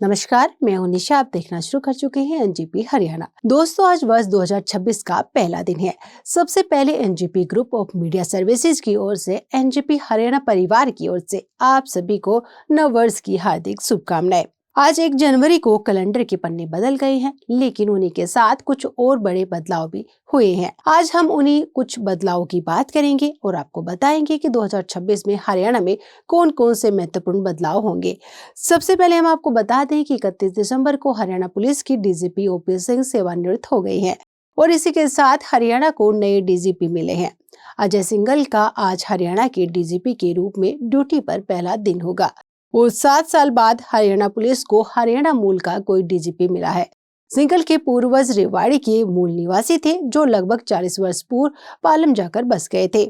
नमस्कार, मैं हूं निशा। आप देखना शुरू कर चुके हैं एनजीपी हरियाणा। दोस्तों, आज वर्ष 2026 का पहला दिन है। सबसे पहले NGP group of media services की ओर से एनजीपी हरियाणा परिवार की ओर से आप सभी को नव वर्ष की हार्दिक शुभकामनाएं। आज 1 जनवरी को कैलेंडर के पन्ने बदल गए हैं, लेकिन उन्हीं के साथ कुछ और बड़े बदलाव भी हुए हैं। आज हम उन्हीं कुछ बदलावों की बात करेंगे और आपको बताएंगे कि 2026 में हरियाणा में कौन कौन से महत्वपूर्ण बदलाव होंगे। सबसे पहले हम आपको बता दें कि 31 दिसंबर को हरियाणा पुलिस की डीजीपी ओपी सिंह सेवानिवृत्त हो गई हैं और इसी के साथ हरियाणा को नए डीजीपी मिले हैं। अजय सिंघल का आज हरियाणा के डीजीपी के रूप में ड्यूटी पर पहला दिन होगा और 7 साल बाद हरियाणा पुलिस को हरियाणा मूल का कोई डीजीपी मिला है। सिंघल के पूर्वज रेवाड़ी के मूल निवासी थे, जो लगभग 40 वर्ष पूर्व पालम जाकर बस गए थे।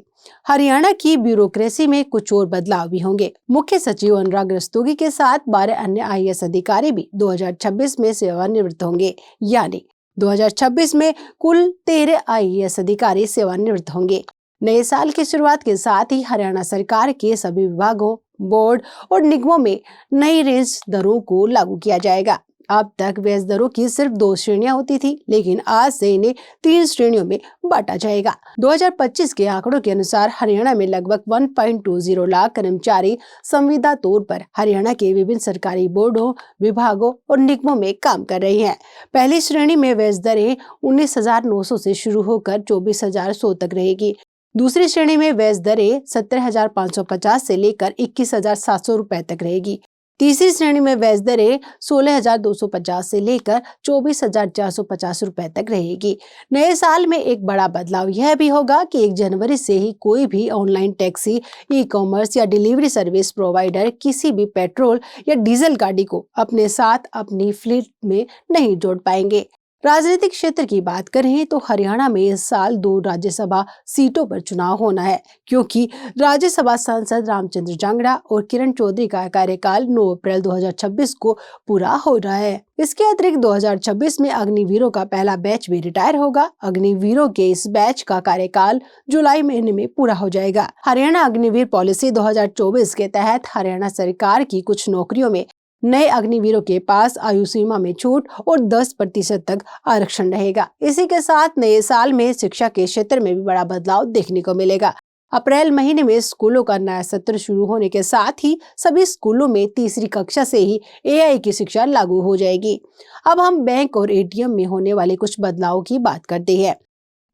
हरियाणा की ब्यूरोक्रेसी में कुछ और बदलाव भी होंगे। मुख्य सचिव अनुराग रस्तोगी के साथ 12 अन्य आईएएस अधिकारी भी 2026 में सेवानिवृत्त होंगे। यानी 2026 में कुल 13 आईएएस अधिकारी सेवानिवृत्त होंगे। नए साल की शुरुआत के साथ ही हरियाणा सरकार के सभी विभागों, बोर्ड और निगमों में नई रेंज दरों को लागू किया जाएगा। अब तक ब्याज दरों की सिर्फ 2 श्रेणियां होती थी, लेकिन आज से इन्हें 3 श्रेणियों में बांटा जाएगा। 2025 के आंकड़ों के अनुसार हरियाणा में लगभग 1.20 लाख कर्मचारी संविदा तौर पर हरियाणा के विभिन्न सरकारी बोर्डों, विभागों और निगमों में काम कर रहे हैं। पहली श्रेणी में ब्याज दरें 19,900 से शुरू होकर 24,100 तक रहेगी। दूसरी श्रेणी में ब्याज दरें 17,550 से लेकर 21,700 रुपए तक रहेगी। तीसरी श्रेणी में ब्याज दरें 16,250 से लेकर 24,450 रुपए तक रहेगी। नए साल में एक बड़ा बदलाव यह भी होगा कि 1 जनवरी से ही कोई भी ऑनलाइन टैक्सी, ई कॉमर्स या डिलीवरी सर्विस प्रोवाइडर किसी भी पेट्रोल या डीजल गाड़ी को अपने साथ अपनी फ्लीट में नहीं जोड़ पाएंगे। राजनीतिक क्षेत्र की बात करें तो हरियाणा में इस साल 2 राज्यसभा सीटों पर चुनाव होना है, क्योंकि राज्यसभा सांसद रामचंद्र जांगड़ा और किरण चौधरी का कार्यकाल 9 अप्रैल 2026 को पूरा हो रहा है। इसके अतिरिक्त 2026 में अग्निवीरों का पहला बैच भी रिटायर होगा। अग्निवीरों के इस बैच का कार्यकाल जुलाई महीने में पूरा हो जाएगा। हरियाणा अग्निवीर पॉलिसी 2024 के तहत हरियाणा सरकार की कुछ नौकरियों में नए अग्निवीरों के पास आयु सीमा में छूट और 10% तक आरक्षण रहेगा। इसी के साथ नए साल में शिक्षा के क्षेत्र में भी बड़ा बदलाव देखने को मिलेगा। अप्रैल महीने में स्कूलों का नया सत्र शुरू होने के साथ ही सभी स्कूलों में तीसरी कक्षा से ही एआई की शिक्षा लागू हो जाएगी। अब हम बैंक और एटीएम में होने वाले कुछ बदलावों की बात करते हैं।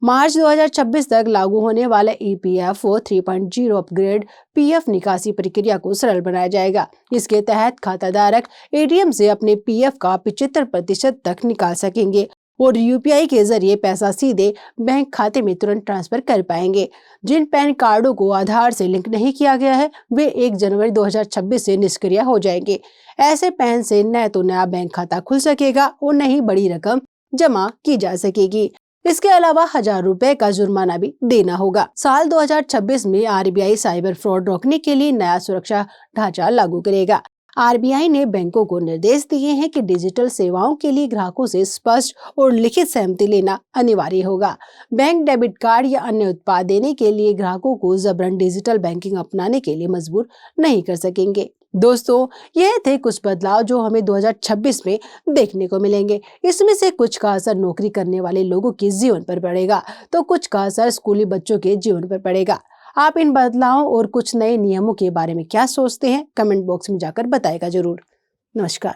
मार्च 2026 तक लागू होने वाला ईपीएफओ 3.0 अपग्रेड पीएफ निकासी प्रक्रिया को सरल बनाया जाएगा। इसके तहत खाताधारक एटीएम से अपने पीएफ का 75% तक निकाल सकेंगे और यूपीआई के जरिए पैसा सीधे बैंक खाते में तुरंत ट्रांसफर कर पाएंगे। जिन पैन कार्डों को आधार से लिंक नहीं किया गया है, वे 1 जनवरी 2026 से निष्क्रिय हो जाएंगे। ऐसे पैन से न तो नया बैंक खाता खुल सकेगा और न ही बड़ी रकम जमा की जा सकेगी। इसके अलावा 1,000 रुपए का जुर्माना भी देना होगा। साल 2026 में आरबीआई साइबर फ्रॉड रोकने के लिए नया सुरक्षा ढांचा लागू करेगा। आरबीआई ने बैंकों को निर्देश दिए हैं कि डिजिटल सेवाओं के लिए ग्राहकों से स्पष्ट और लिखित सहमति लेना अनिवार्य होगा। बैंक डेबिट कार्ड या अन्य उत्पाद देने के लिए ग्राहकों को जबरन डिजिटल बैंकिंग अपनाने के लिए मजबूर नहीं कर सकेंगे। दोस्तों, यह थे कुछ बदलाव जो हमें 2026 में देखने को मिलेंगे। इसमें से कुछ का असर नौकरी करने वाले लोगों के जीवन पर पड़ेगा, तो कुछ का असर स्कूली बच्चों के जीवन पर पड़ेगा। आप इन बदलावों और कुछ नए नियमों के बारे में क्या सोचते हैं? कमेंट बॉक्स में जाकर बताएगा जरूर। नमस्कार।